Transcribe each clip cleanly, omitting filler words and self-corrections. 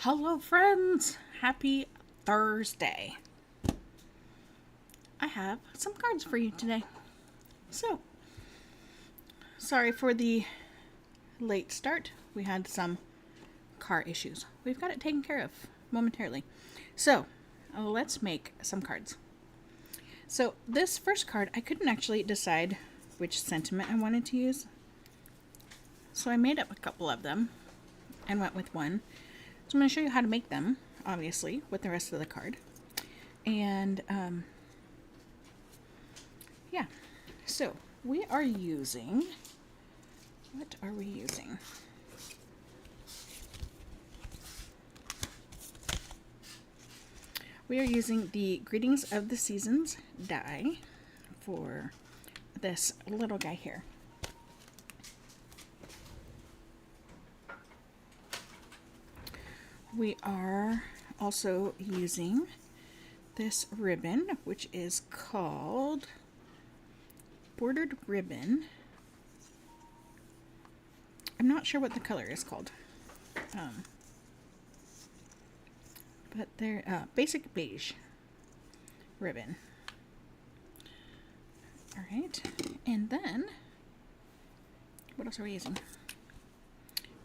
Hello, friends! Happy Thursday. I have some cards for you today. So, sorry for the late start. We had some car issues. We've got it taken care of momentarily. So, let's make some cards. So, this first card, I couldn't actually decide which sentiment I wanted to use. So, I made up a couple of them and went with one. So I'm going to show you how to make them, obviously, with the rest of the card. And, yeah. So, we are using... What are we using? We are using the Greetings of the Seasons die for this little guy here. We are also using this ribbon, which is called Bordered Ribbon. I'm not sure what the color is called. But they're basic beige ribbon. Alright, and then, what else are we using?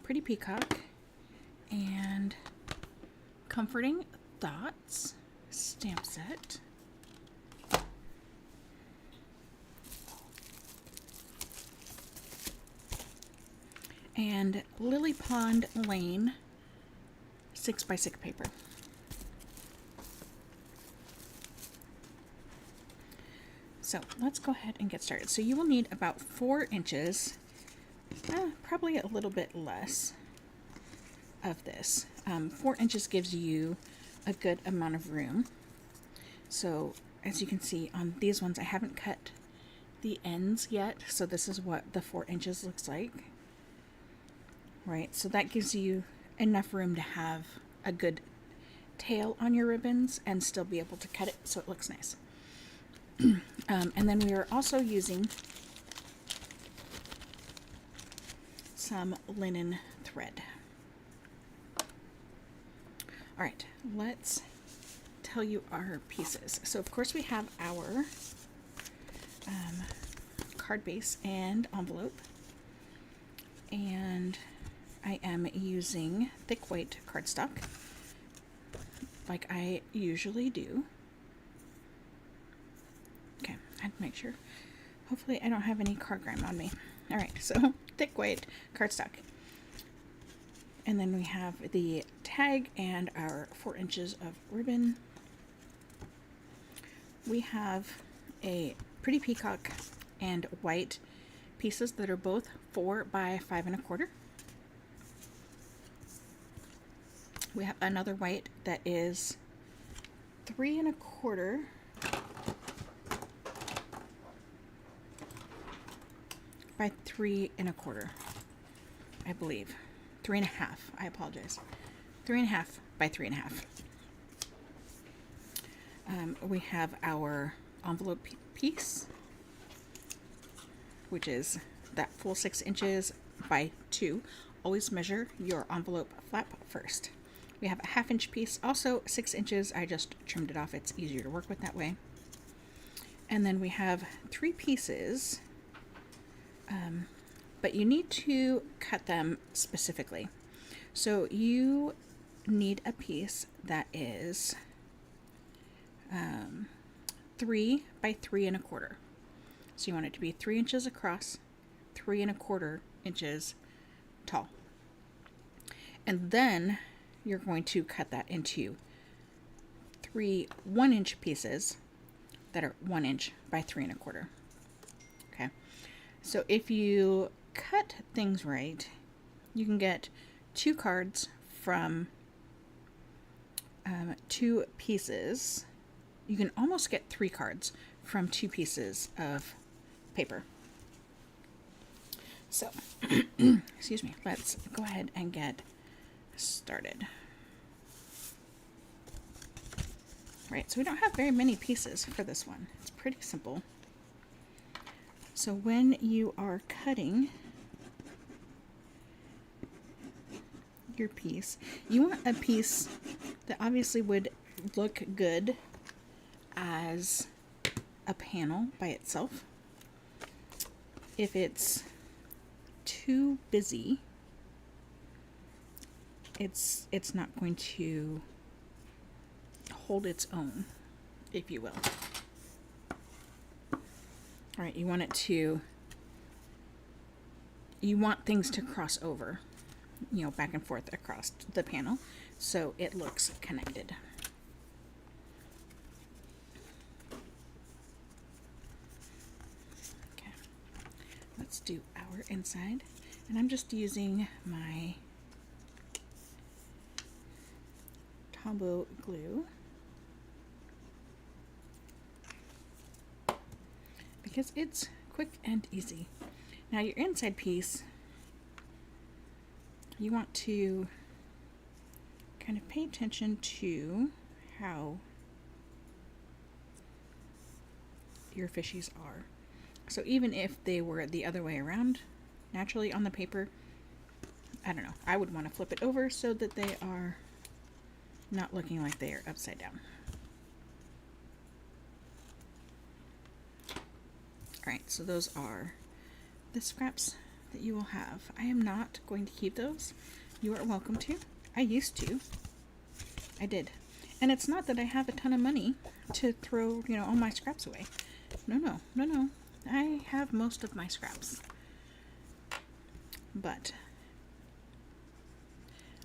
Pretty Peacock and Comforting Thoughts stamp set. And Lily Pond Lane 6x6 paper. So let's go ahead and get started. So you will need about 4 inches, probably a little bit less of this. 4 inches gives you a good amount of room. So as you can see on these ones, I haven't cut the ends yet. So this is what the 4 inches looks like. Right, so that gives you enough room to have a good tail on your ribbons and still be able to cut it so it looks nice. And then we are also using some linen thread. All right, let's tell you our pieces. So of course we have our card base and envelope, and I am using thick white cardstock like I usually do. Okay, I had to make sure. Hopefully I don't have any card grime on me. All right, so thick white cardstock. And then we have the tag and our 4 inches of ribbon. We have a Pretty Peacock and white pieces that are both 4 by 5 1/4. We have another white that is 3 1/4 by 3 1/4, I believe. 3 1/2, I apologize. 3 1/2 by 3 1/2. We have our envelope piece, which is that full 6 inches by 2. Always measure your envelope flap first. We have a 1/2 inch piece, also 6 inches. I just trimmed it off. It's easier to work with that way. And then we have 3 pieces, but you need to cut them specifically. So you need a piece that is 3 by 3 1/4. So you want it to be 3 inches across, 3 1/4 inches tall. And then you're going to cut that into 3 1-inch pieces that are 1 inch by 3 1/4. Okay, so if you cut things right, you can get 2 cards from 2 pieces. You can almost get 3 cards from 2 pieces of paper. So, excuse me, let's go ahead and get started. Right, so we don't have very many pieces for this one. It's pretty simple. So when you are cutting your piece. You want a piece that obviously would look good as a panel by itself. If it's too busy, it's not going to hold its own, if you will. All right, you want things to cross over, back and forth across the panel, so it looks connected. Okay, let's do our inside, and I'm just using my Tombow glue because it's quick and easy. Now your inside piece, you want to kind of pay attention to how your fishies are. So even if they were the other way around, naturally on the paper, I don't know, I would want to flip it over so that they are not looking like they are upside down. Alright, so those are the scraps that you will have. I am not going to keep those. You are welcome to. I used to. I did. And it's not that I have a ton of money to throw, all my scraps away. No. I have most of my scraps. But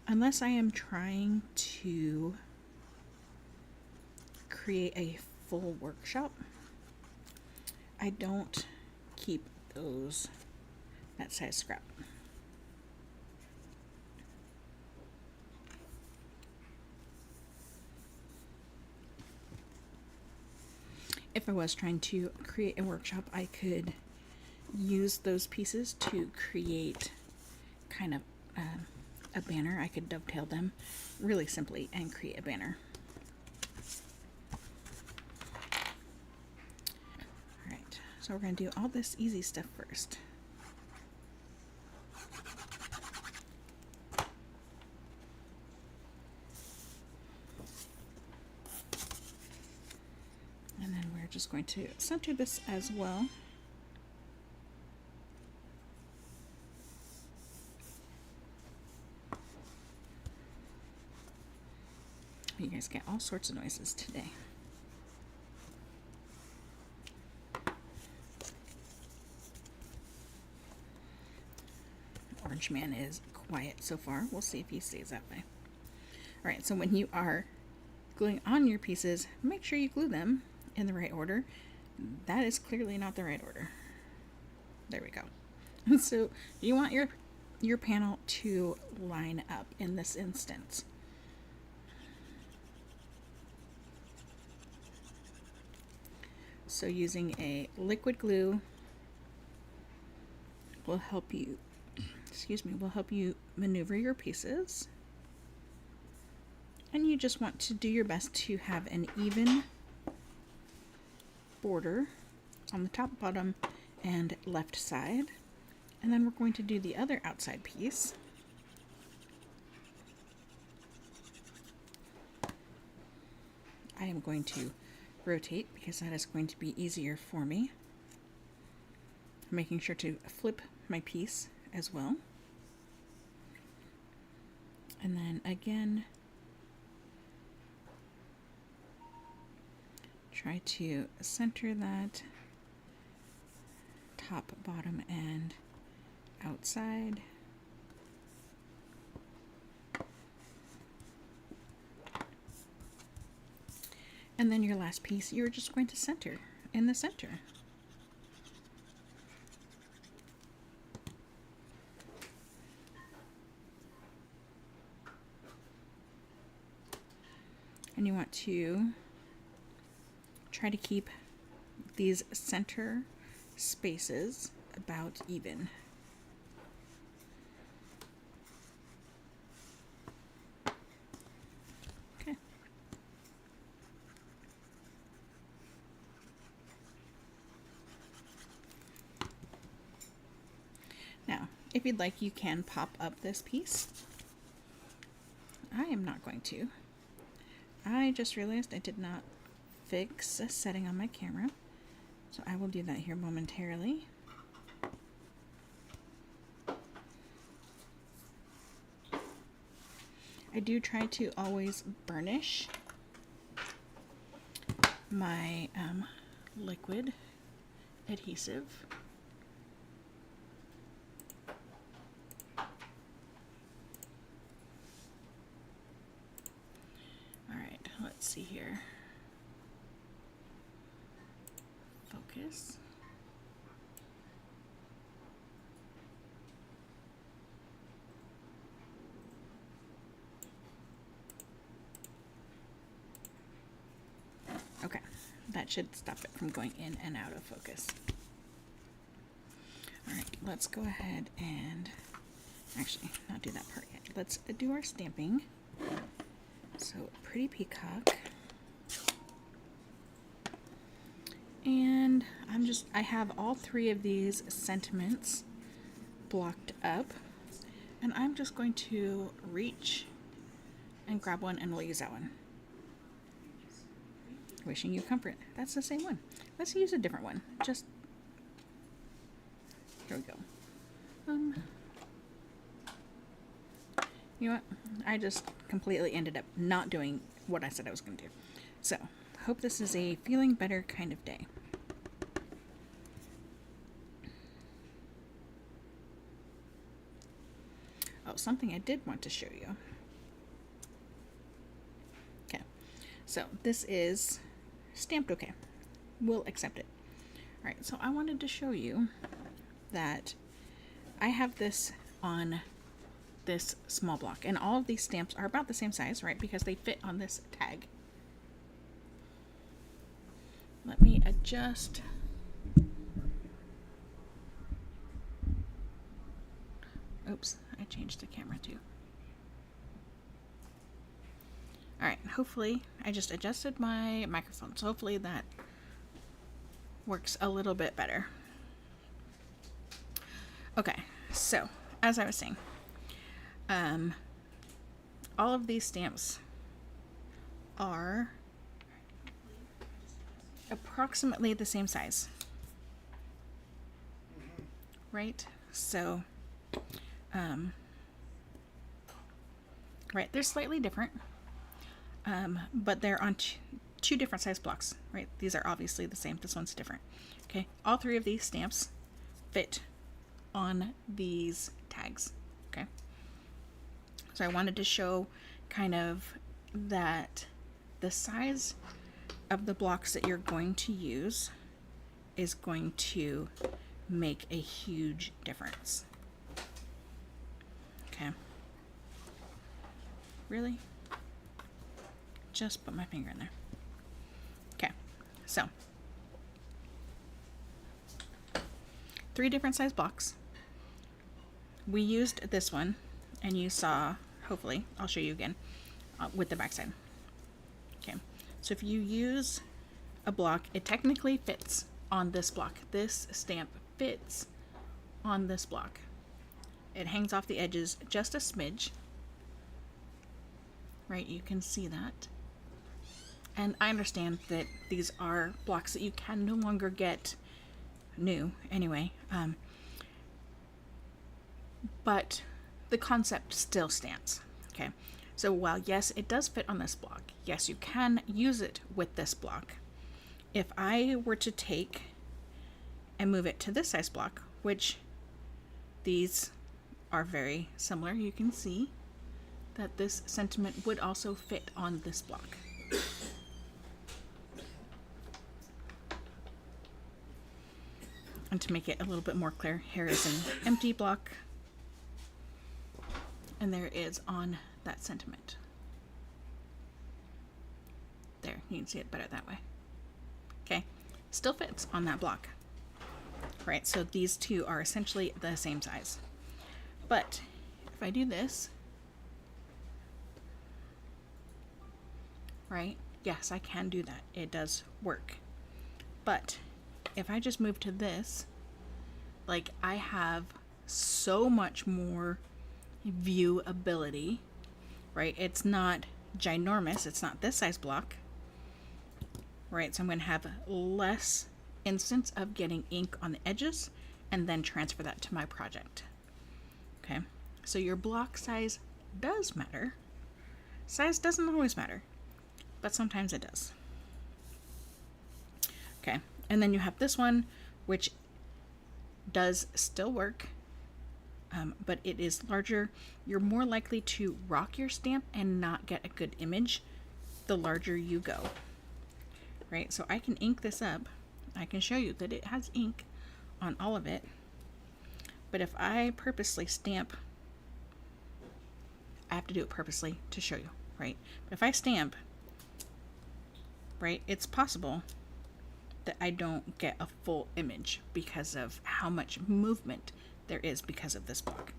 unless I am trying to create a full workshop, I don't keep that size scrap. If I was trying to create a workshop, I could use those pieces to create kind of a banner. I could dovetail them really simply and create a banner. Alright, so we're going to do all this easy stuff first. And then we're just going to center this as well. You guys get all sorts of noises today. Orange Man is quiet so far. We'll see if he stays that way. Alright, so when you are gluing on your pieces, make sure you glue them in the right order. That is clearly not the right order. There we go. So you want your panel to line up in this instance. So using a liquid glue will help you, maneuver your pieces. And you just want to do your best to have an even border on the top, bottom, and left side. And then we're going to do the other outside piece. I am going to rotate because that is going to be easier for me. I'm making sure to flip my piece as well. And then again, try to center that top, bottom, and outside. And then your last piece, you're just going to center in the center. And you want to try to keep these center spaces about even. Okay. Now, if you'd like, you can pop up this piece I am not going to. I just realized I did not fix a setting on my camera, so I will do that here momentarily. I do try to always burnish my liquid adhesive. Alright, let's see here. Focus. Okay, that should stop it from going in and out of focus. Alright, let's go ahead and actually not do that part yet. Let's do our stamping. So, Pretty Peacock. And I have all three of these sentiments blocked up. And I'm just going to reach and grab one, and we'll use that one. Wishing you comfort. That's the same one. Let's use a different one. Just here we go. You know what? I just completely ended up not doing what I said I was going to do. So, hope this is a feeling better kind of day. Oh, something I did want to show you. Okay. So, this is stamped okay. We'll accept it. Alright, so I wanted to show you that I have this on this small block, and all of these stamps are about the same size, right? Because they fit on this tag. Let me adjust. Oops, I changed the camera too. Alright, hopefully, I just adjusted my microphone, so hopefully that works a little bit better. Okay, so, as I was saying, all of these stamps are approximately the same size, right? So, right, they're slightly different, but they're on two different size blocks, right? These are obviously the same. This one's different. Okay, all three of these stamps fit on these tags. Okay, so I wanted to show kind of that the size of the blocks that you're going to use is going to make a huge difference. Okay. Really? Just put my finger in there. Okay, so 3 different size blocks. We used this one, and you saw, hopefully, I'll show you again, with the backside. Okay, so if you use a block, it technically fits on this block. This stamp fits on this block. It hangs off the edges just a smidge. Right, you can see that. And I understand that these are blocks that you can no longer get new anyway. But the concept still stands. Okay, so while yes, it does fit on this block, yes, you can use it with this block. If I were to take and move it to this size block, which these are very similar, you can see that this sentiment would also fit on this block. And to make it a little bit more clear, here is an empty block, and there is on that sentiment. There, you can see it better that way. Okay, still fits on that block. Right, so these two are essentially the same size. But if I do this, right, yes, I can do that. It does work. But if I just move to this, like, I have so much more viewability right? It's not ginormous. It's not this size block, right? So I'm going to have less instance of getting ink on the edges and then transfer that to my project. Okay, so your block size does matter. Size doesn't always matter, but sometimes it does. Okay, and then you have this one, which does still work, but it is larger. You're more likely to rock your stamp and not get a good image the larger you go, right? So I can ink this up. I can show you that it has ink on all of it, but if I purposely stamp, I have to do it purposely to show you, right? But if I stamp, right, it's possible that I don't get a full image because of how much movement there is because of this block.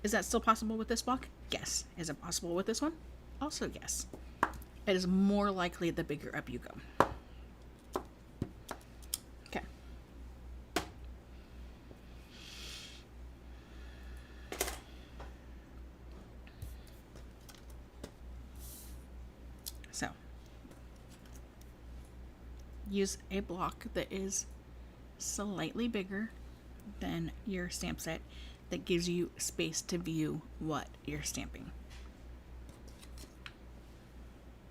Is that still possible with this block? Yes. Is it possible with this one? Also yes. It is more likely the bigger up you go. Okay. So, use a block that is slightly bigger than your stamp set that gives you space to view what you're stamping.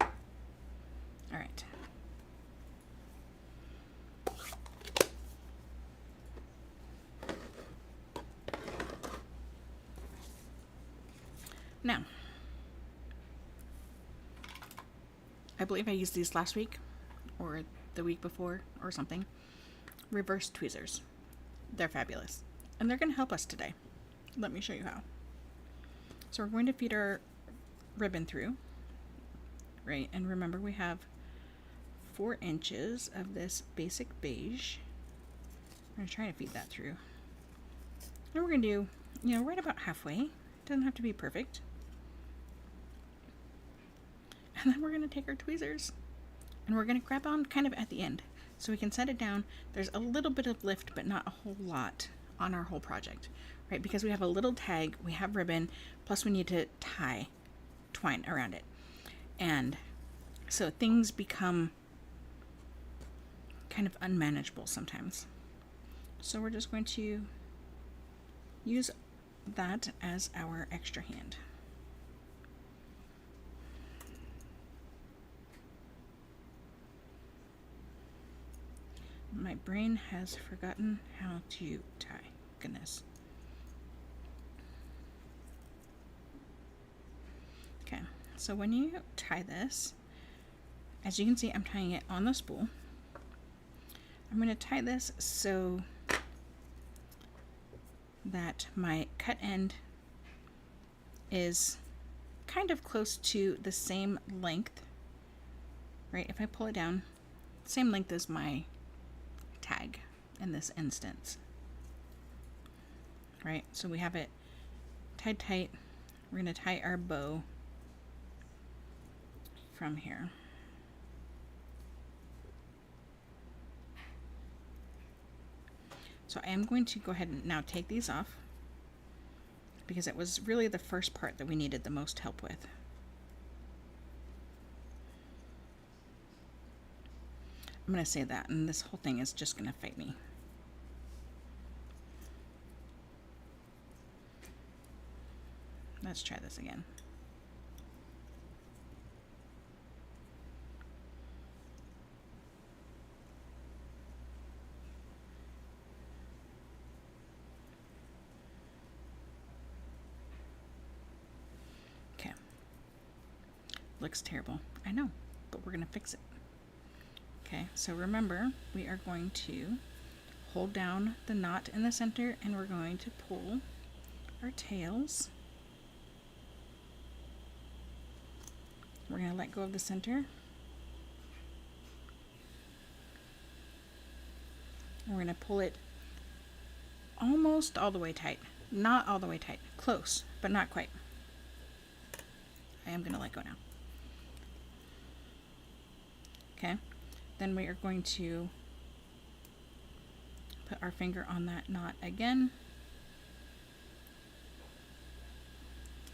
All right. Now, I believe I used these last week or the week before or something. Reverse tweezers. They're fabulous. And they're going to help us today. Let me show you how. So we're going to feed our ribbon through, right? And remember we have 4 inches of this basic beige. I'm going to try to feed that through. And we're going to do, right about halfway. It doesn't have to be perfect. And then we're going to take our tweezers and we're going to grab on kind of at the end so we can set it down. There's a little bit of lift, but not a whole lot on our whole project, right? Because we have a little tag, we have ribbon, plus we need to tie twine around it. And so things become kind of unmanageable sometimes. So we're just going to use that as our extra hand. My brain has forgotten how to tie. Goodness. Okay, so when you tie this, as you can see, I'm tying it on the spool. I'm going to tie this so that my cut end is kind of close to the same length, right? If I pull it down, same length as my tag in this instance, right? So we have it tied tight. We're going to tie our bow from here. So I am going to go ahead and now take these off because it was really the first part that we needed the most help with. I'm going to say that, and this whole thing is just going to fight me. Let's try this again. Okay. Looks terrible. I know, but we're going to fix it. Okay, so remember, we are going to hold down the knot in the center and we're going to pull our tails. We're going to let go of the center. And we're going to pull it almost all the way tight. Not all the way tight. Close, but not quite. I am going to let go now. Okay. Then we are going to put our finger on that knot again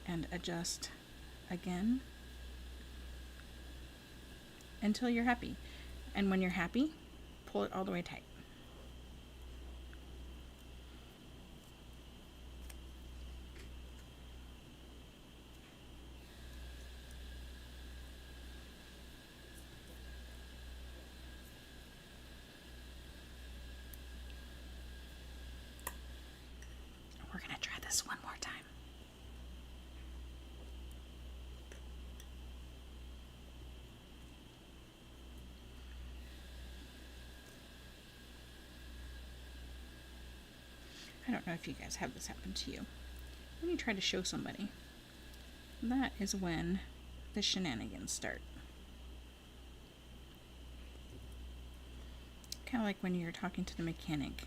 and adjust again until you're happy. And when you're happy, pull it all the way tight. We're going to try this one more time. I don't know if you guys have this happen to you. When you try to show somebody, that is when the shenanigans start. Kind of like when you're talking to the mechanic.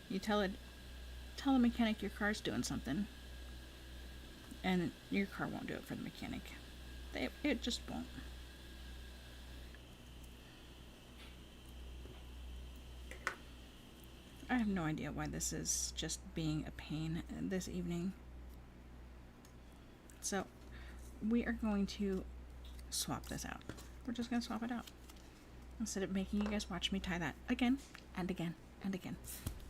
You tell the mechanic your car's doing something, and your car won't do it for the mechanic. It just won't. I have no idea why this is just being a pain this evening. So we are going to swap this out. We're just going to swap it out. Instead of making you guys watch me tie that again and again and again.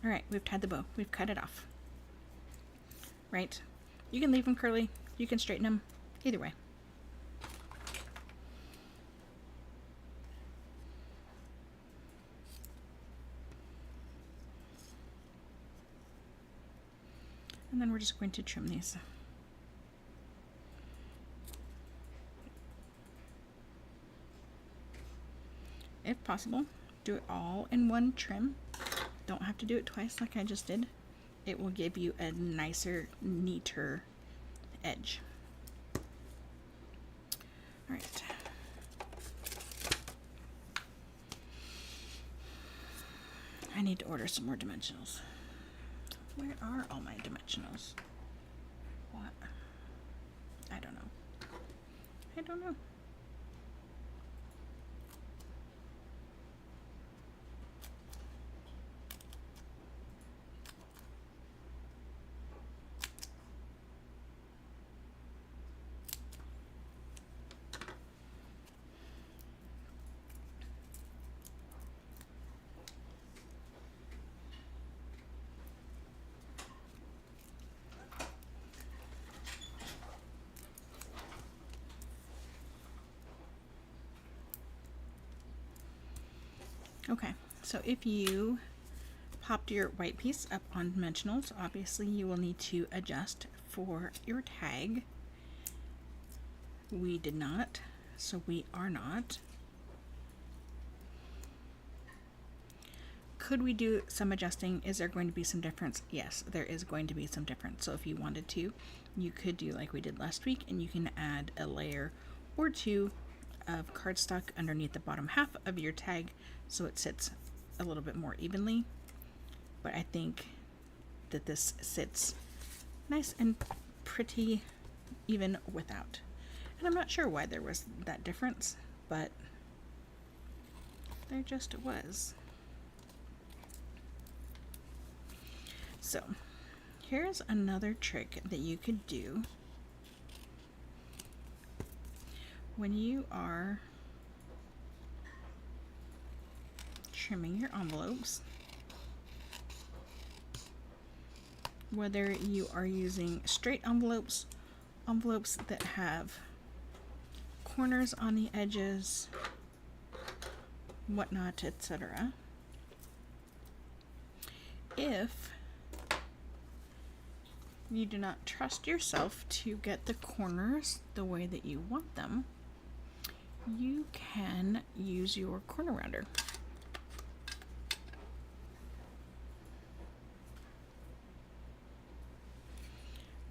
Alright, we've tied the bow. We've cut it off. Right? You can leave them curly. You can straighten them. Either way. And then we're just going to trim these. If possible, do it all in one trim. Don't have to do it twice like I just did. It will give you a nicer, neater edge. Alright. I need to order some more dimensionals. Where are all my dimensionals? What? I don't know. I don't know. Okay, so if you popped your white piece up on dimensionals, obviously you will need to adjust for your tag. We did not, so we are not. Could we do some adjusting? Is there going to be some difference? Yes, there is going to be some difference. So if you wanted to, you could do like we did last week, and you can add a layer or two of cardstock underneath the bottom half of your tag so it sits a little bit more evenly. But I think that this sits nice and pretty even without. And I'm not sure why there was that difference, but there just was. So here's another trick that you could do when you are trimming your envelopes, whether you are using straight envelopes, envelopes that have corners on the edges, whatnot, etc. If you do not trust yourself to get the corners the way that you want them, you can use your corner rounder.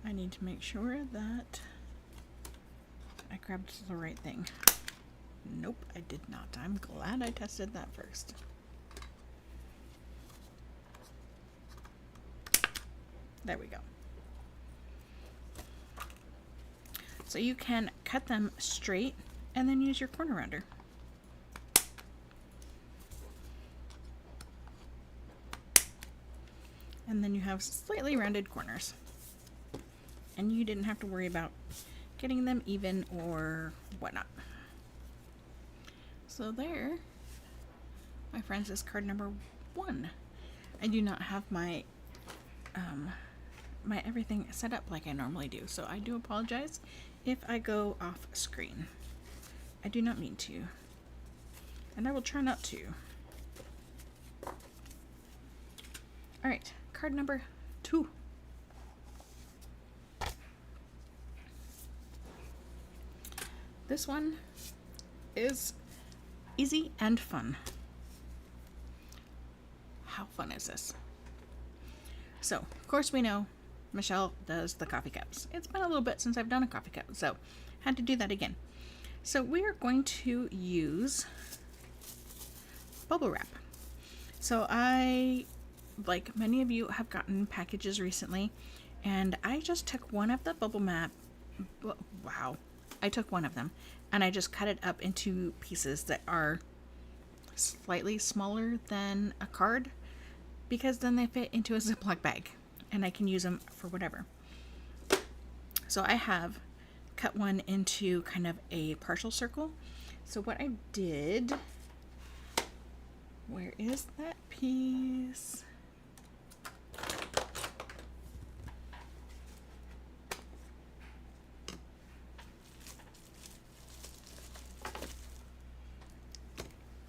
I need to make sure that I grabbed the right thing. Nope, I did not. I'm glad I tested that first. There we go. So you can cut them straight and then use your corner rounder. And then you have slightly rounded corners. and you didn't have to worry about getting them even or whatnot. So there, my friends, is card number 1. I do not have my my everything set up like I normally do, so I do apologize if I go off screen. I do not mean to, and I will try not to. Alright, card number 2. This one is easy and fun. How fun is this? So, of course we know Michelle does the coffee cups. It's been a little bit since I've done a coffee cup, so had to do that again. So we are going to use bubble wrap. So I, like many of you, have gotten packages recently, and I just took one of the bubble wrap. Wow. I took one of them and I just cut it up into pieces that are slightly smaller than a card, because then they fit into a Ziploc bag and I can use them for whatever. So I have cut one into kind of a partial circle. So what I did, where is that piece?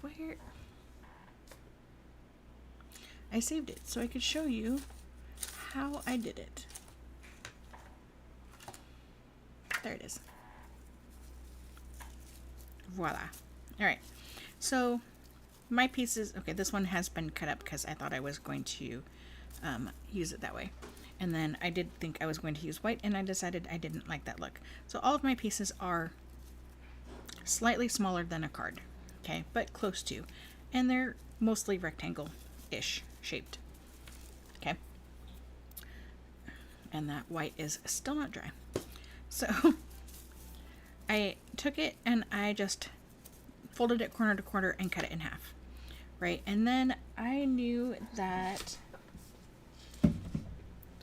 Where? I saved it so I could show you how I did it. There it is. Voila. All right. So my pieces, okay, this one has been cut up because I thought I was going to use it that way. And then I did think I was going to use white, and I decided I didn't like that look. So all of my pieces are slightly smaller than a card, okay, but close to. And they're mostly rectangle-ish shaped, okay. And that white is still not dry. So I took it and I just folded it corner to corner and cut it in half, right? And then I knew that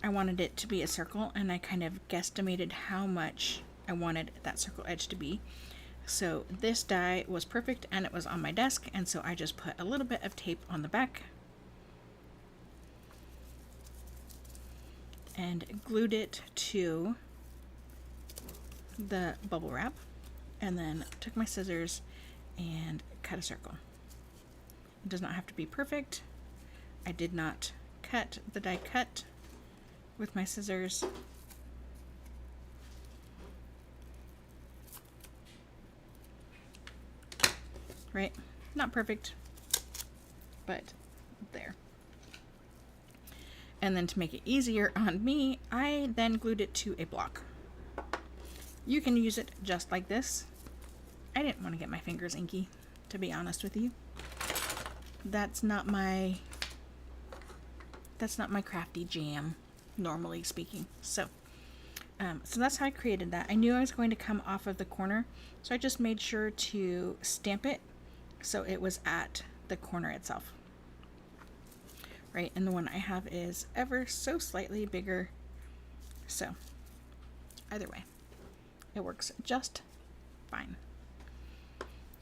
I wanted it to be a circle, and I kind of guesstimated how much I wanted that circle edge to be. So this die was perfect and it was on my desk, and so I just put a little bit of tape on the back and glued it to the bubble wrap, and then took my scissors and cut a circle. It does not have to be perfect. I did not cut the die cut with my scissors. Right? Not perfect, but there. And then to make it easier on me, I then glued it to a block. You can use it just like this. I didn't want to get my fingers inky, to be honest with you. That's not my crafty jam, normally speaking. So that's how I created that. I knew I was going to come off of the corner, so I just made sure to stamp it so it was at the corner itself. Right, and the one I have is ever so slightly bigger. So either way, it works just fine.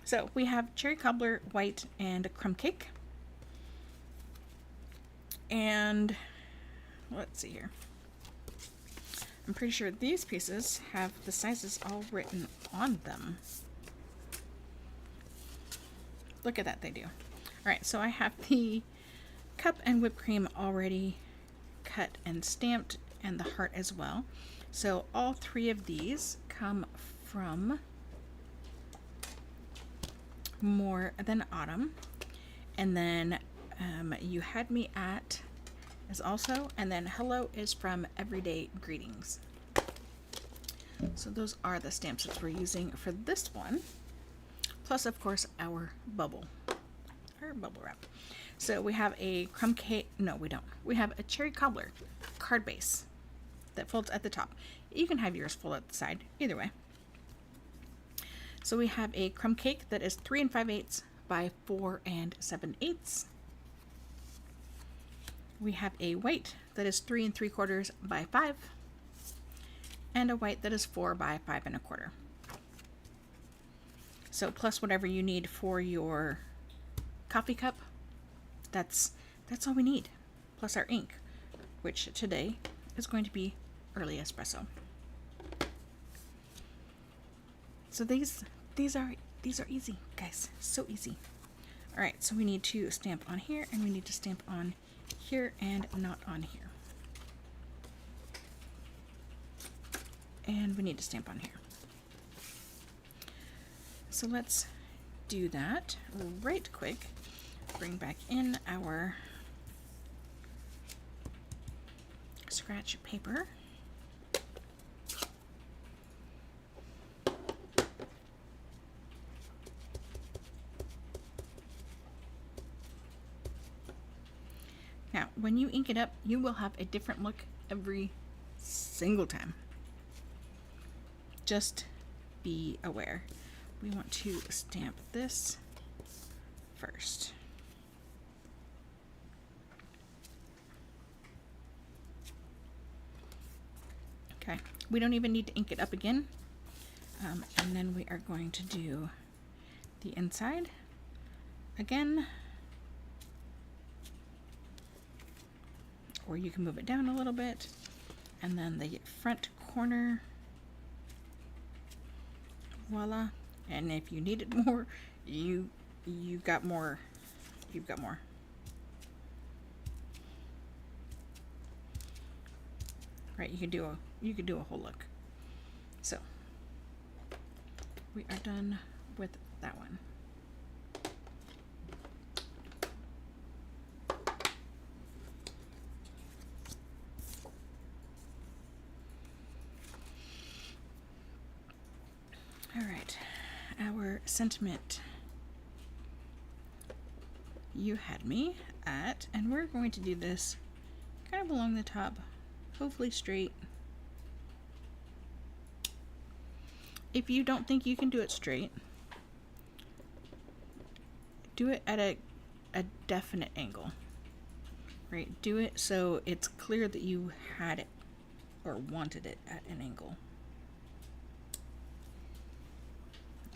So we have cherry cobbler, white, and a crumb cake. And let's see here. I'm pretty sure these pieces have the sizes all written on them. Look at that, they do. All right, so I have the cup and whipped cream already cut and stamped, and the heart as well. So all 3 of these come from More Than Autumn. And then You Had Me At is also, and then Hello is from Everyday Greetings. So those are the stamps that we're using for this one. Plus, of course, our bubble wrap. So we have a crumb cake. No, we don't. We have a cherry cobbler card base that folds at the top. You can have yours fold at the side, either way. So we have a crumb cake that is 3 5/8 by 4 7/8. We have a white that is 3 3/4 by 5. and a white that is 4 by 5 1/4. So plus whatever you need for your coffee cup, that's all we need. Plus our ink, which today is going to be early espresso. So these are easy, guys. So easy. All right, so we need to stamp on here, and we need to stamp on here, and not on here. And we need to stamp on here. So let's do that right quick. Bring back in our scratch paper. Now, when you ink it up, you will have a different look every single time. Just be aware. We want to stamp this first. Okay, we don't even need to ink it up again. And then we are going to do the inside again. Or you can move it down a little bit, and then the front corner. Voila. And if you needed more, you got more. You've got more. Right, you could do a whole look. So we are done with that one. All right, our sentiment. You had me at, and we're going to do this kind of along the top, hopefully straight. If you don't think you can do it straight, do it at a definite angle, right? Do it so it's clear that you had it or wanted it at an angle.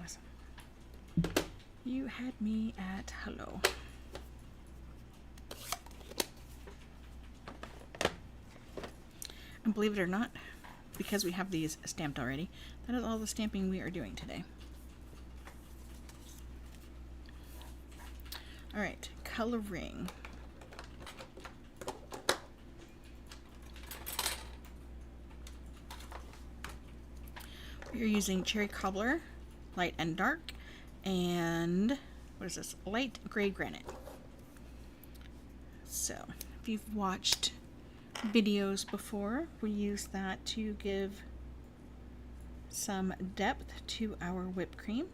Awesome. You had me at hello. And believe it or not, because we have these stamped already, that is all the stamping we are doing today. All right, coloring. We're using Cherry Cobbler, light and dark, and what is this? Light gray granite. So, if you've watched videos before, we use that to give some depth to our whipped cream.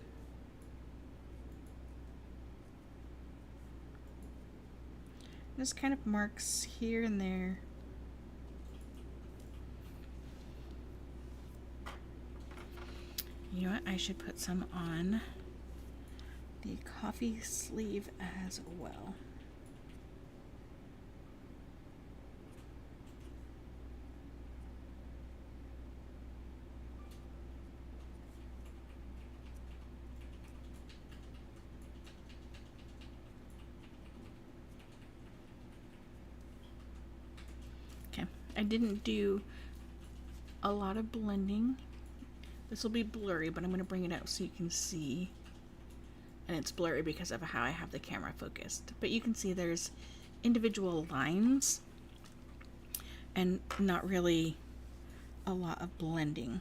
Just kind of marks here and there. You know what? I should put some on the coffee sleeve as well. Okay, I didn't do a lot of blending. This will be blurry, but I'm going to bring it out so you can see. And it's blurry because of how I have the camera focused. But you can see there's individual lines and not really a lot of blending.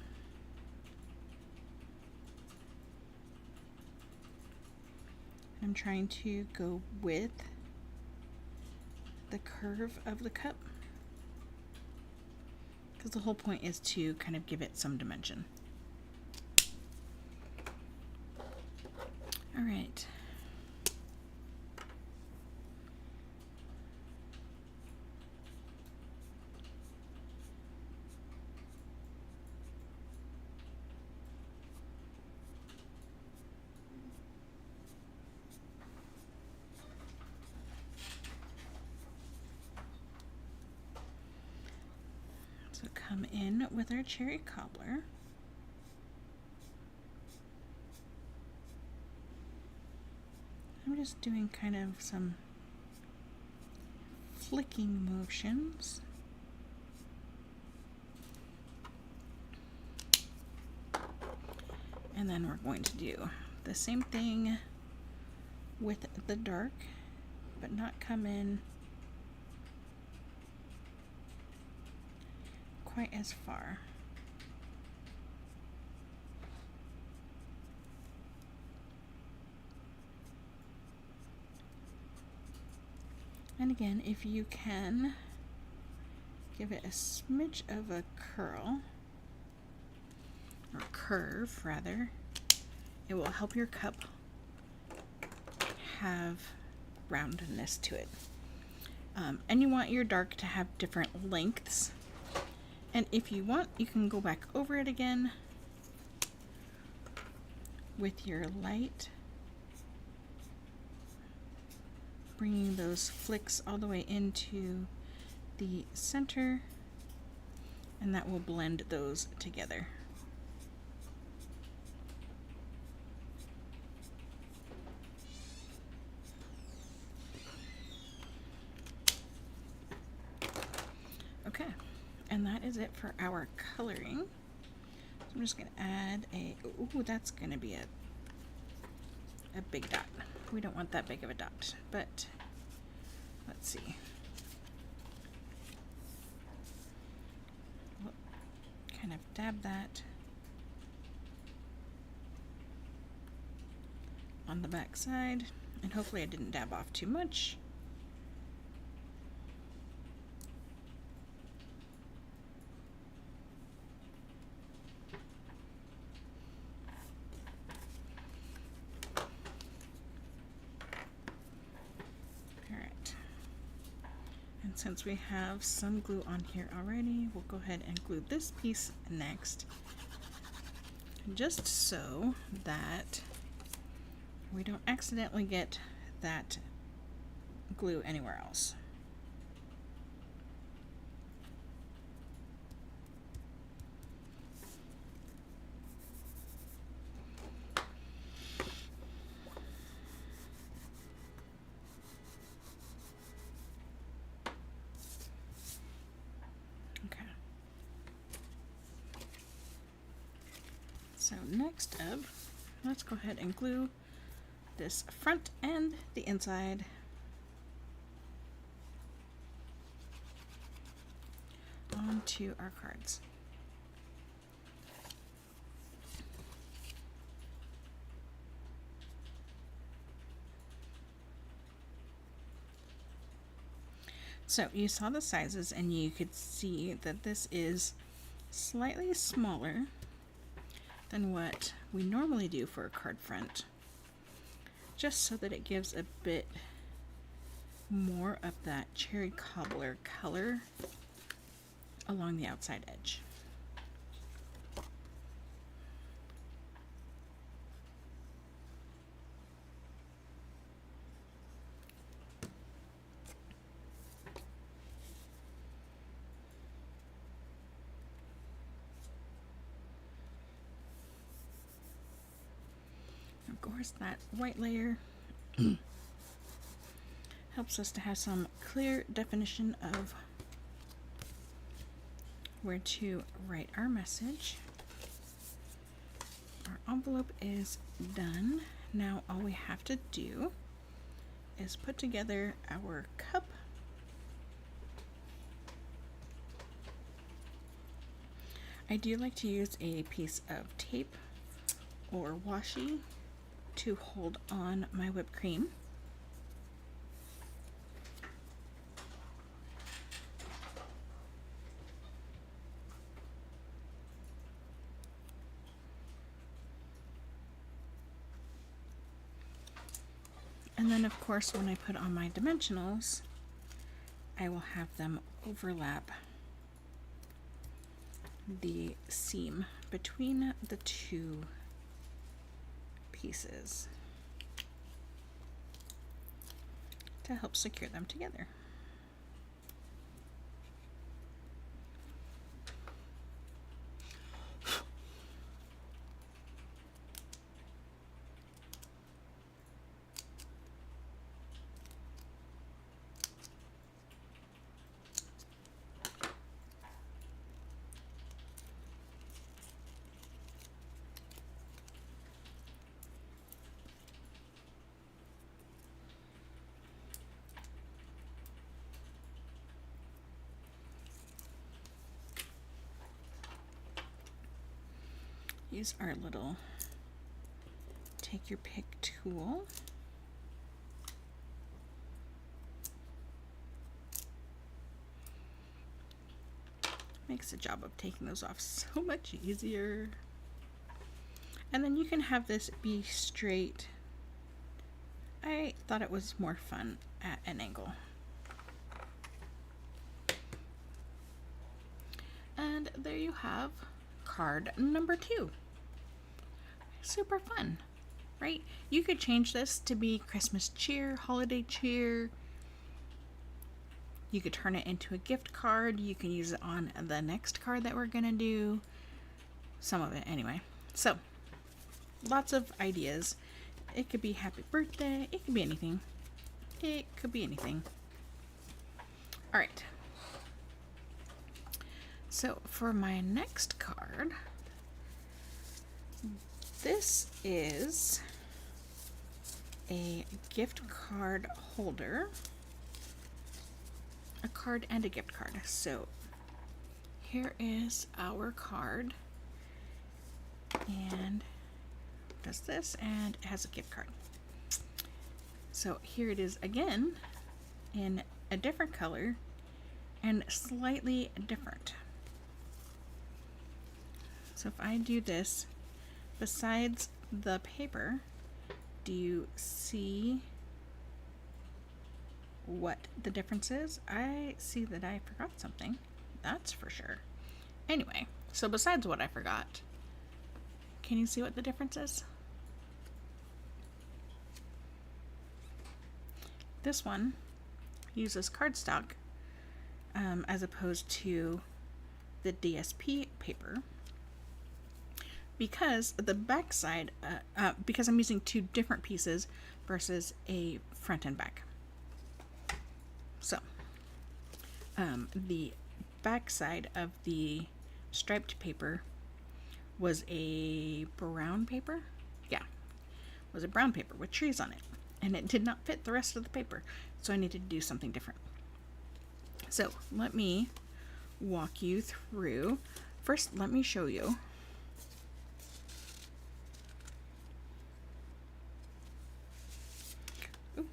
I'm trying to go with the curve of the cup, because the whole point is to kind of give it some dimension. All right. So come in with our cherry cobbler. I'm just doing kind of some flicking motions. And then we're going to do the same thing with the dark, but not come in quite as far. And again, if you can give it a smidge of a curl, or curve rather, it will help your cup have roundness to it. And you want your dark to have different lengths. And if you want, you can go back over it again with your light, bringing those flicks all the way into the center, and that will blend those together. Okay, and that is it for our coloring. So I'm just going to add a, ooh, that's going to be a big dot. We don't want that big of a dot, but let's see. We'll kind of dab that on the back side, and hopefully I didn't dab off too much. Since we have some glue on here already, we'll go ahead and glue this piece next, just so that we don't accidentally get that glue anywhere else. So next up, let's go ahead and glue this front and the inside onto our cards. So you saw the sizes and you could see that this is slightly smaller than what we normally do for a card front, just so that it gives a bit more of that cherry cobbler color along the outside edge. Of course, that white layer helps us to have some clear definition of where to write our message. Our envelope is done. Now all we have to do is put together our cup. I do like to use a piece of tape or washi to hold on my whipped cream. And then of course when I put on my dimensionals, I will have them overlap the seam between the two pieces to help secure them together. use our little take your pick tool. Makes the job of taking those off so much easier. And then you can have this be straight. I thought it was more fun at an angle. And there you have card number 2. Super fun, right? You could change this to be Christmas cheer, holiday cheer. You could turn it into a gift card. You can use it on the next card that we're gonna do. Some of it anyway. So, lots of ideas. It could be happy birthday. It could be anything. It could be anything. All right. So for my next card, this is a gift card holder. A card and a gift card. So here is our card, and it does this, and it has a gift card. So here it is again in a different color and slightly different. So if I do this, besides the paper, do you see what the difference is? I see that I forgot something, that's for sure. Anyway, so besides what I forgot, can you see what the difference is? This one uses cardstock as opposed to the DSP paper, because the back side, because I'm using 2 different pieces versus a front and back. So, the back side of the striped paper was a brown paper. Yeah, was a brown paper with trees on it, and it did not fit the rest of the paper, so I needed to do something different. So let me walk you through. First, let me show you. Ooh.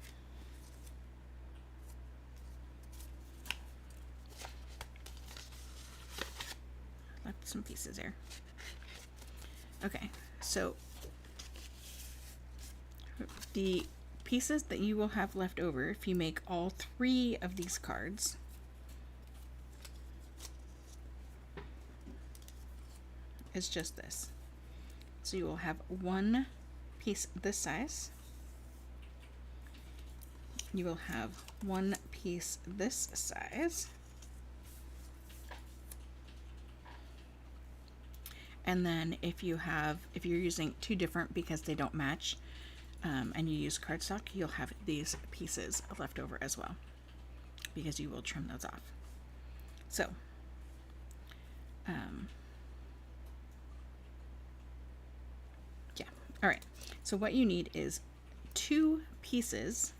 Left some pieces there. Okay, so the pieces that you will have left over if you make all 3 of these cards is just this. So you will have 1 piece this size. You will have 1 piece this size. And then if you're using 2 different because they don't match, and you use cardstock, you'll have these pieces left over as well, because you will trim those off. So, yeah. All right. So what you need is 2 pieces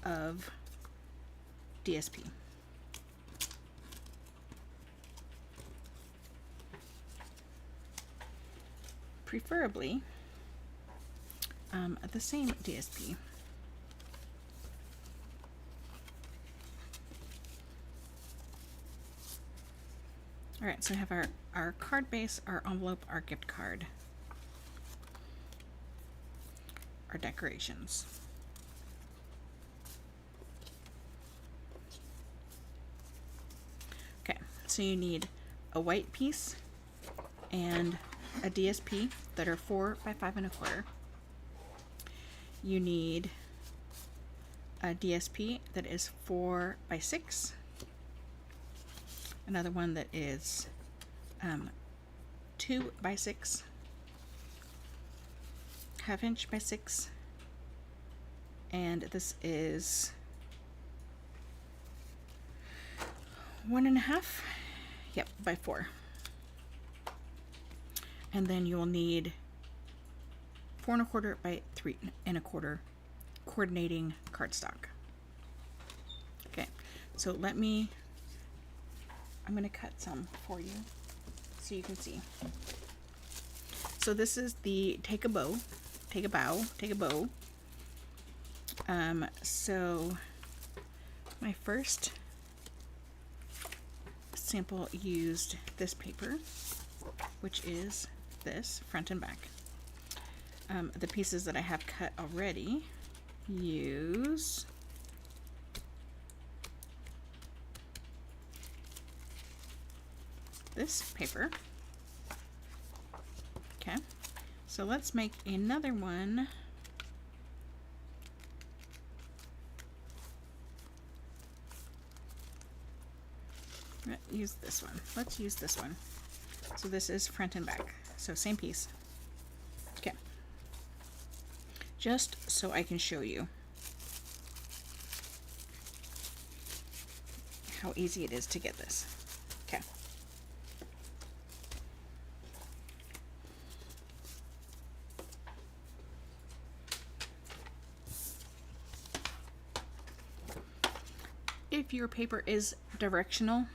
of DSP. Preferably the same DSP. All right, so I have our card base, our envelope, our gift card, our decorations. Okay, so you need a white piece and a DSP that are 4 by 5 1/4. You need a DSP that is 4 by 6. Another one that is 2 by 6, 1/2 inch by 6, and this is 1.5, yep, by 4. And then you'll need 4 1/4 by 3 1/4 coordinating cardstock. Okay, so I'm going to cut some for you so you can see. So this is the Take a Bow. So my first sample used this paper, which is this, front and back. The pieces that I have cut already use this paper. Okay, so let's make another one. Use this one. Let's use this one. So this is front and back. So same piece. Okay. Just so I can show you how easy it is to get this. Okay. If your paper is directional,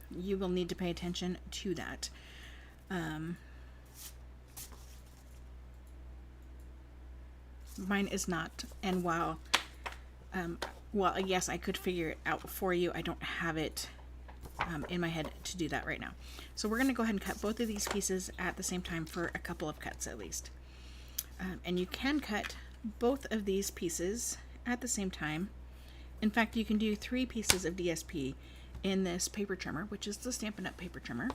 you will need to pay attention to that. Mine is not, and while yes, I could figure it out for you, I don't have it in my head to do that right now. So we're going to go ahead and cut both of these pieces at the same time for a couple of cuts at least. And you can cut both of these pieces at the same time. In fact, you can do 3 pieces of DSP in this paper trimmer, which is the Stampin' Up! Paper trimmer,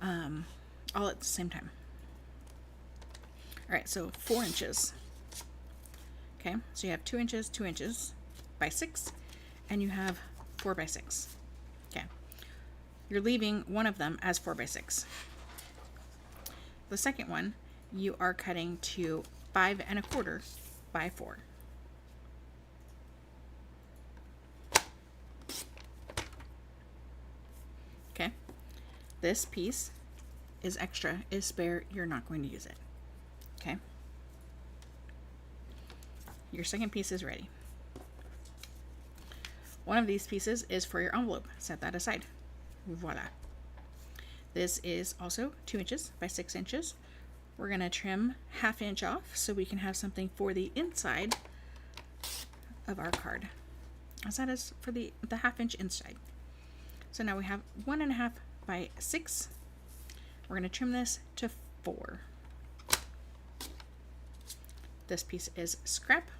all at the same time. All right, so 4 inches. Okay, so you have 2 inches, 2 inches by 6, and you have 4 by 6. Okay, you're leaving one of them as 4 by 6. The second one, you are cutting to 5 1/4 by 4. Okay, this piece is extra, is spare, you're not going to use it. Okay, your second piece is ready. One of these pieces is for your envelope. Set that aside. Voila. This is also 2 inches by 6 inches. We're going to trim 1/2 inch off so we can have something for the inside of our card, as that is for the 1/2 inch inside. So now we have 1 1/2 by 6. We're going to trim this to 4. This piece is scrap.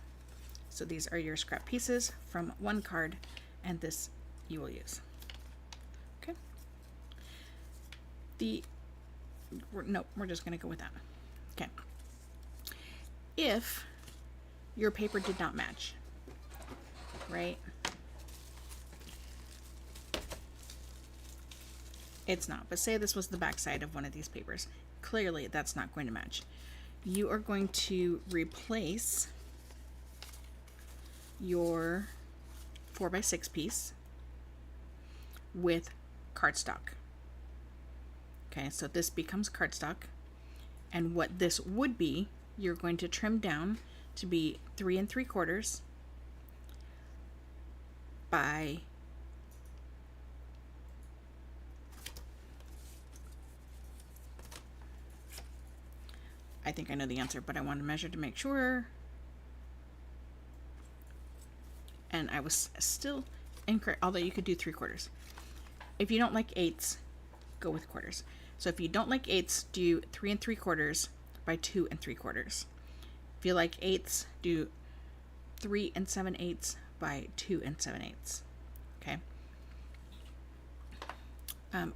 So these are your scrap pieces from one card, and this you will use. Okay. We're just going to go with that. Okay. If your paper did not match, right? It's not, but say this was the back side of one of these papers. Clearly that's not going to match. You are going to replace your 4 by 6 piece with cardstock. Okay, so this becomes cardstock, and what this would be, you're going to trim down to be 3 3/4 by I think I know the answer, but I want to measure to make sure. And I was still incorrect, although you could do 3/4. If you don't like 8s, go with quarters. So if you don't like 8s, do 3 3/4 by 2 3/4. If you like 8s, do 3 7/8 by 2 7/8. Okay.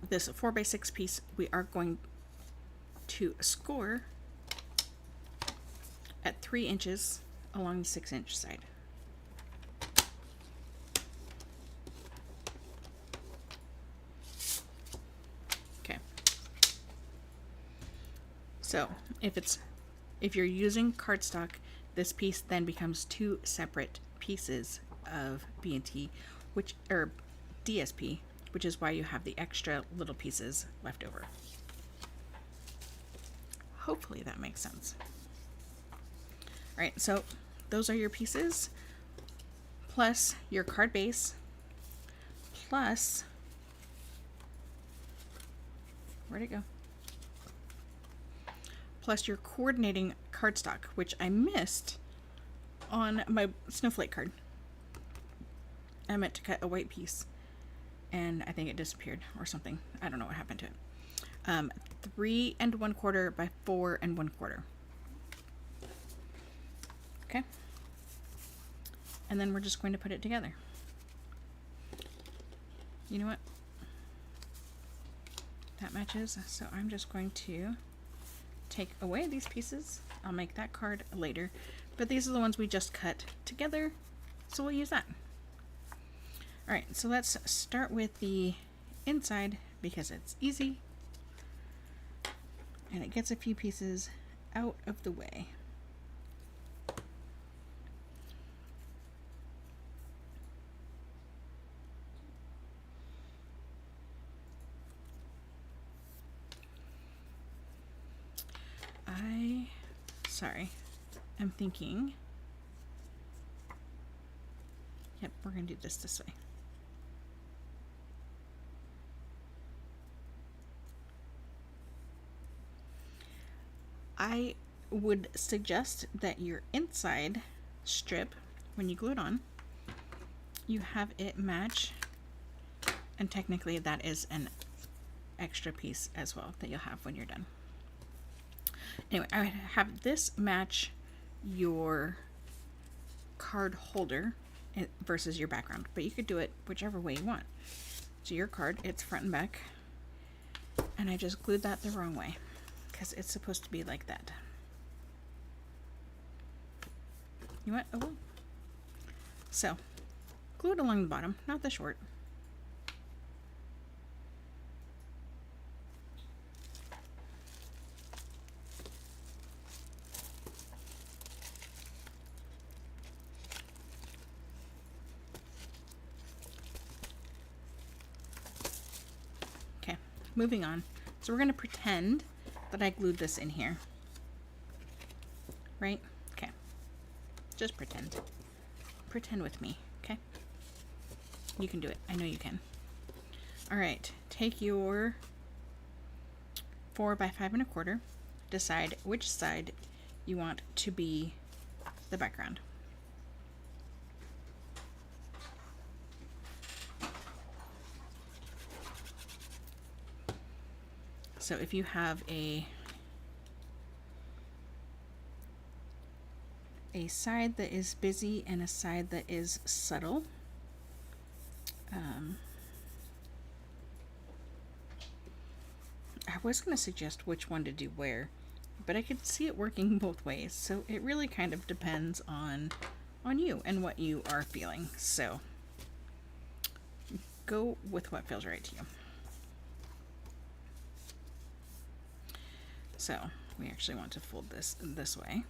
This 4 by 6 piece, we are going to score at 3 inches along the 6 inch side. Okay. So if you're using cardstock, this piece then becomes 2 separate pieces of B&T, or DSP, which is why you have the extra little pieces left over. Hopefully that makes sense. All right, so those are your pieces, plus your card base, plus, where'd it go? plus your coordinating cardstock, which I missed on my snowflake card. I meant to cut a white piece and I think it disappeared or something. I don't know what happened to it. 3 1/4 by 4 1/4. Okay. And then we're just going to put it together. You know what? That matches. So I'm just going to take away these pieces. I'll make that card later. But these are the ones we just cut together. So we'll use that. Alright, so let's start with the inside because it's easy. And it gets a few pieces out of the way. I'm thinking, yep, we're going to do this way. I would suggest that your inside strip, when you glue it on, you have it match, and technically that is an extra piece as well that you'll have when you're done. Anyway, I would have this match your card holder versus your background, but you could do it whichever way you want. So your card, it's front and back, and I just glued that the wrong way because it's supposed to be like that. You know what? Oh well. So glue it along the bottom, not the short. Moving on. So we're going to pretend that I glued this in here. Right? Okay. Just pretend. Pretend with me, okay? You can do it. I know you can. Alright. Take your 4 by 5 1/4. Decide which side you want to be the background. So if you have a side that is busy and a side that is subtle, I was going to suggest which one to do where, but I could see it working both ways. So it really kind of depends on you and what you are feeling. So go with what feels right to you. So we actually want to fold this way.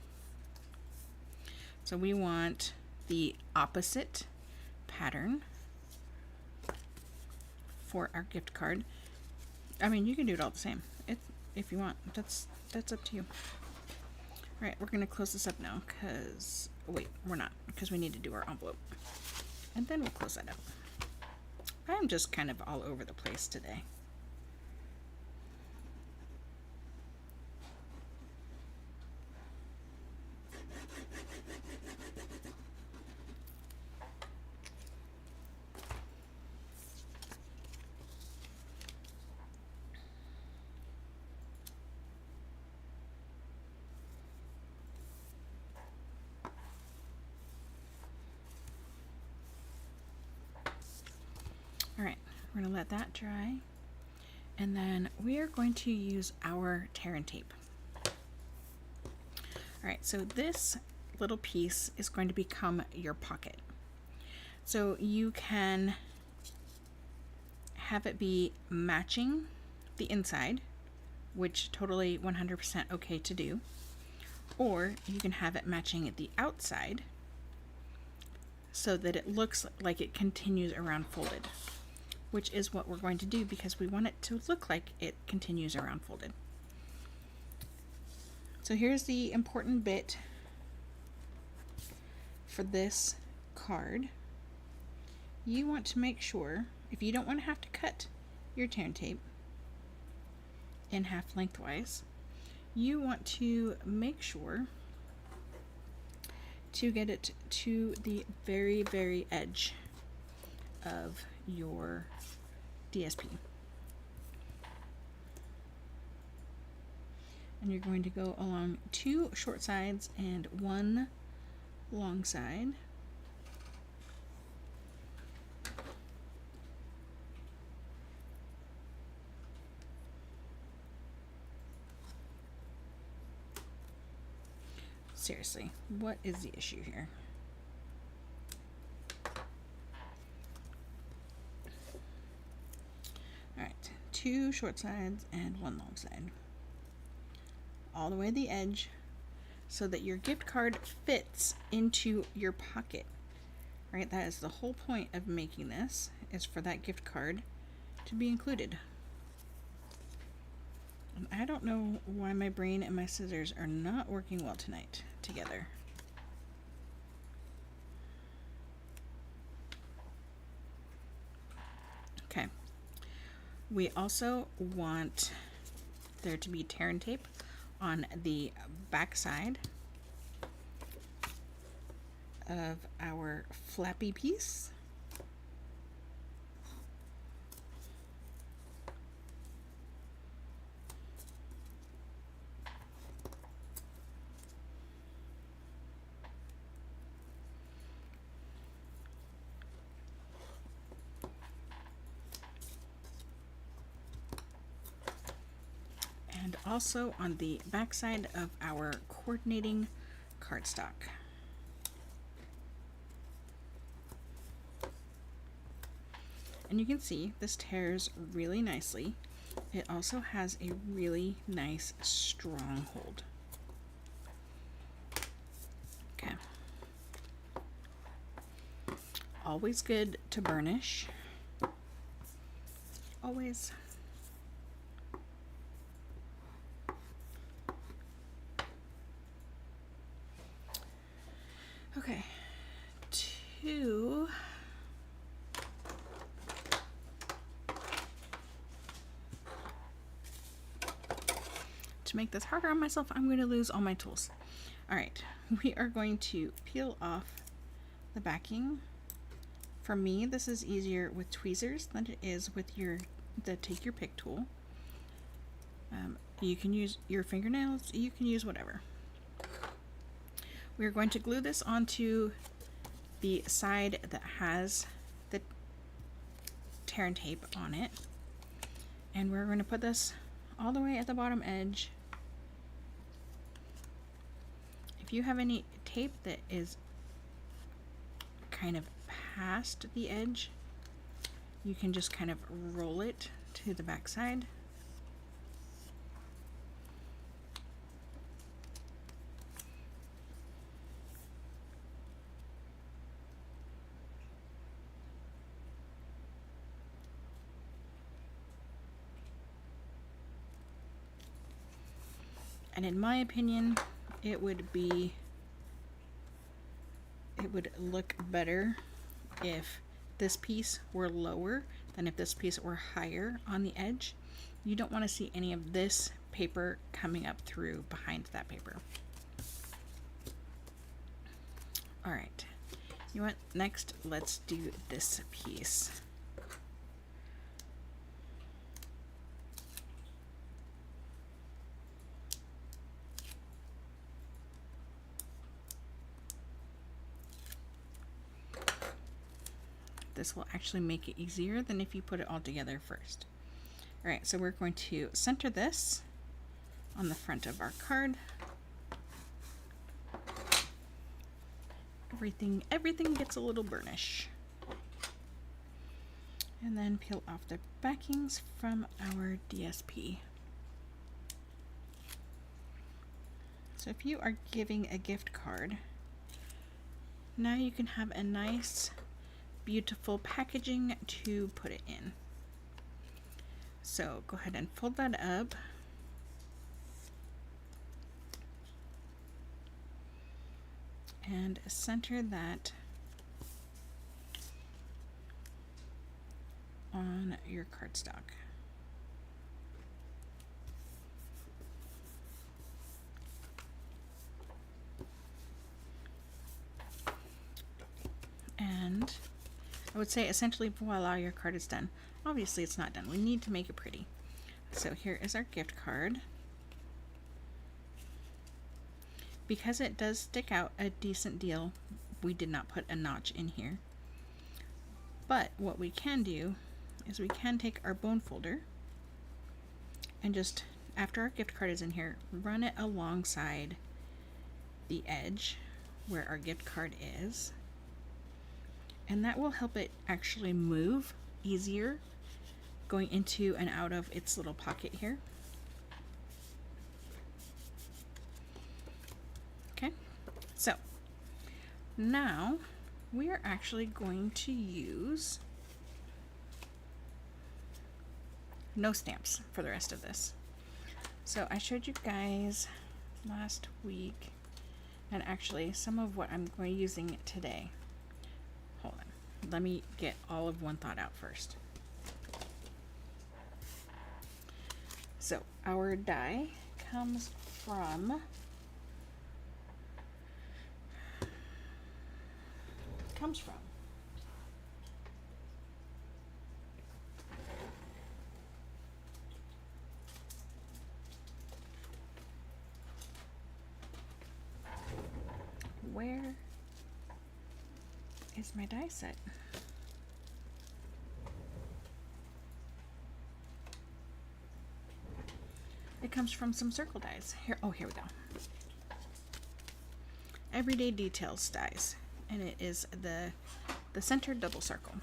So we want the opposite pattern for our gift card. I mean, you can do it all the same if you want. That's up to you. All right, we're going to close this up now because, wait, we're not, because we need to do our envelope. And then we'll close that up. I'm just kind of all over the place today. Alright, we're going to let that dry, and then we are going to use our tear and tape. Alright, so this little piece is going to become your pocket. So you can have it be matching the inside, which totally 100% okay to do, or you can have it matching the outside so that it looks like it continues around folded, which is what we're going to do because we want it to look like it continues around folded. So here's the important bit for this card. You want to make sure, if you don't want to have to cut your tear and tape in half lengthwise, you want to make sure to get it to the very, very edge of your DSP. And you're going to go along 2 short sides and 1 long side. Seriously, what is the issue here? Alright, 2 short sides and 1 long side. All the way to the edge so that your gift card fits into your pocket. Right? That is the whole point of making this, is for that gift card to be included. And I don't know why my brain and my scissors are not working well tonight together. Okay. We also want there to be tear and tape on the back side of our flappy piece. And also on the back side of our coordinating cardstock. And you can see this tears really nicely. It also has a really nice strong hold. Okay. Always good to burnish. Always. Okay, to make this harder on myself, I'm going to lose all my tools. All right, we are going to peel off the backing. For me, this is easier with tweezers than it is with the take your pick tool. You can use your fingernails, you can use whatever. We're going to glue this onto the side that has the tear and tape on it. And we're going to put this all the way at the bottom edge. If you have any tape that is kind of past the edge, you can just kind of roll it to the back side. And in my opinion, it would look better if this piece were lower than if this piece were higher on the edge. You don't want to see any of this paper coming up through behind that paper. All right, you want next, let's do this piece. This will actually make it easier than if you put it all together first. All right, so we're going to center this on the front of our card. Everything gets a little burnish. And then peel off the backings from our DSP. So if you are giving a gift card, now you can have a nice beautiful packaging to put it in. So go ahead and fold that up. And center that on your cardstock. I would say essentially voila, your card is done. Obviously it's not done. We need to make it pretty. So here is our gift card. Because it does stick out a decent deal, we did not put a notch in here. But what we can do is we can take our bone folder and just, after our gift card is in here, run it alongside the edge where our gift card is. And that will help it actually move easier going into and out of its little pocket here. Okay, so now we are actually going to use no stamps for the rest of this. So I showed you guys last week, and actually some of what I'm going to be using today. Hold on, let me get all of one thought out first. So our die comes from where is my die set? It comes from some circle dies. Here, oh, here we go. Everyday Details dies, and it is the center double circle.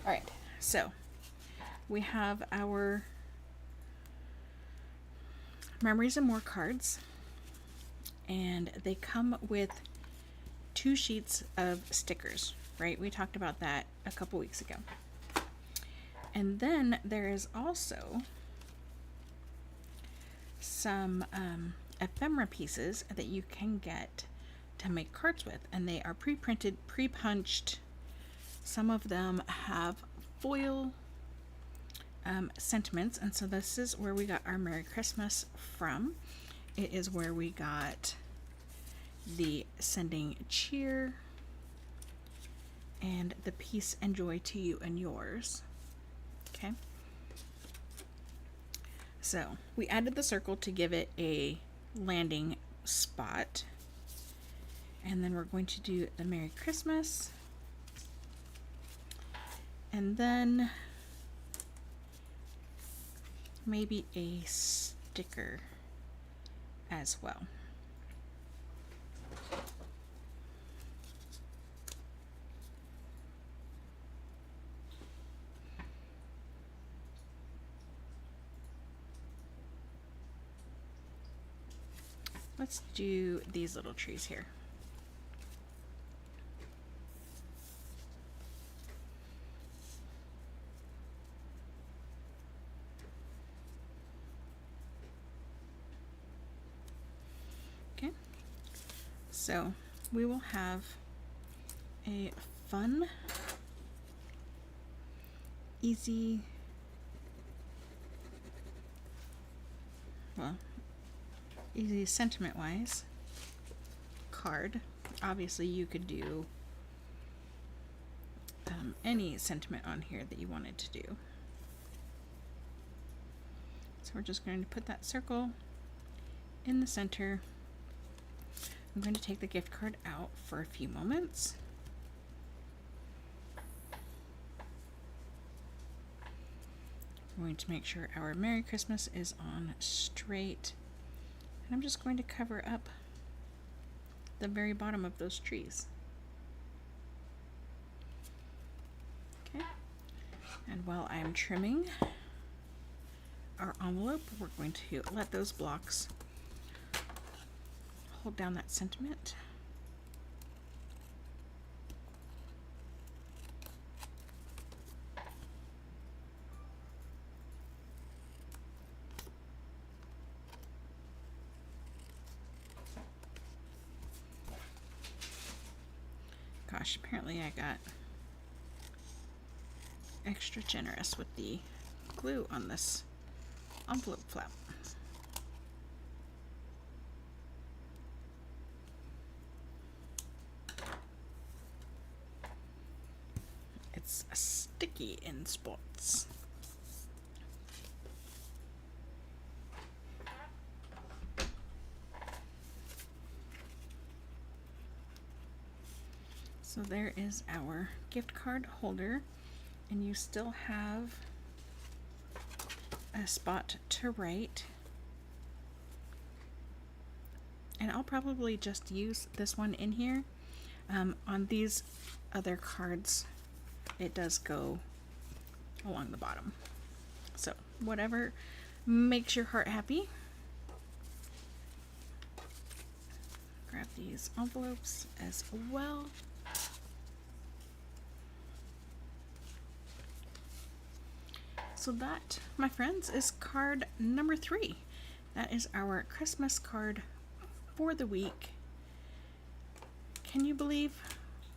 All right, so we have our Memories and More cards, and they come with 2 sheets of stickers, right? We talked about that a couple weeks ago. And then there is also some ephemera pieces that you can get to make cards with, and they are pre-printed, pre-punched. Some of them have foil sentiments, and so this is where we got our Merry Christmas from. It is where we got the Sending Cheer and the Peace and Joy to You and Yours. Okay, so we added the circle to give it a landing spot, and then we're going to do the Merry Christmas, and then maybe a sticker as well. Let's do these little trees here. Okay, so we will have a fun, easy, well, easy sentiment-wise card. Obviously you could do any sentiment on here that you wanted to do. So we're just going to put that circle in the center. I'm going to take the gift card out for a few moments. I'm going to make sure our Merry Christmas is on straight. And I'm just going to cover up the very bottom of those trees. Okay. And while I'm trimming our envelope, we're going to let those blocks hold down that sentiment. Gosh, apparently I got extra generous with the glue on this envelope flap. it's sticky in spots. So there is our gift card holder, and you still have a spot to write. And I'll probably just use this one in here. On these other cards, it does go along the bottom. So whatever makes your heart happy. Grab these envelopes as well. So that, my friends, is card number 3. That is our Christmas card for the week. Can you believe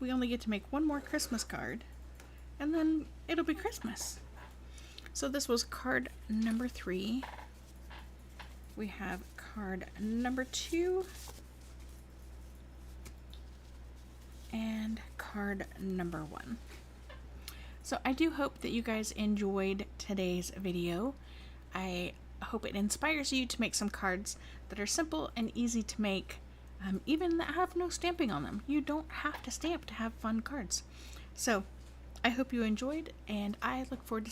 we only get to make one more Christmas card and then it'll be Christmas? So this was card number 3. We have card number 2 and card number 1. So I do hope that you guys enjoyed today's video. I hope it inspires you to make some cards that are simple and easy to make, even that have no stamping on them. You don't have to stamp to have fun cards. So I hope you enjoyed, and I look forward to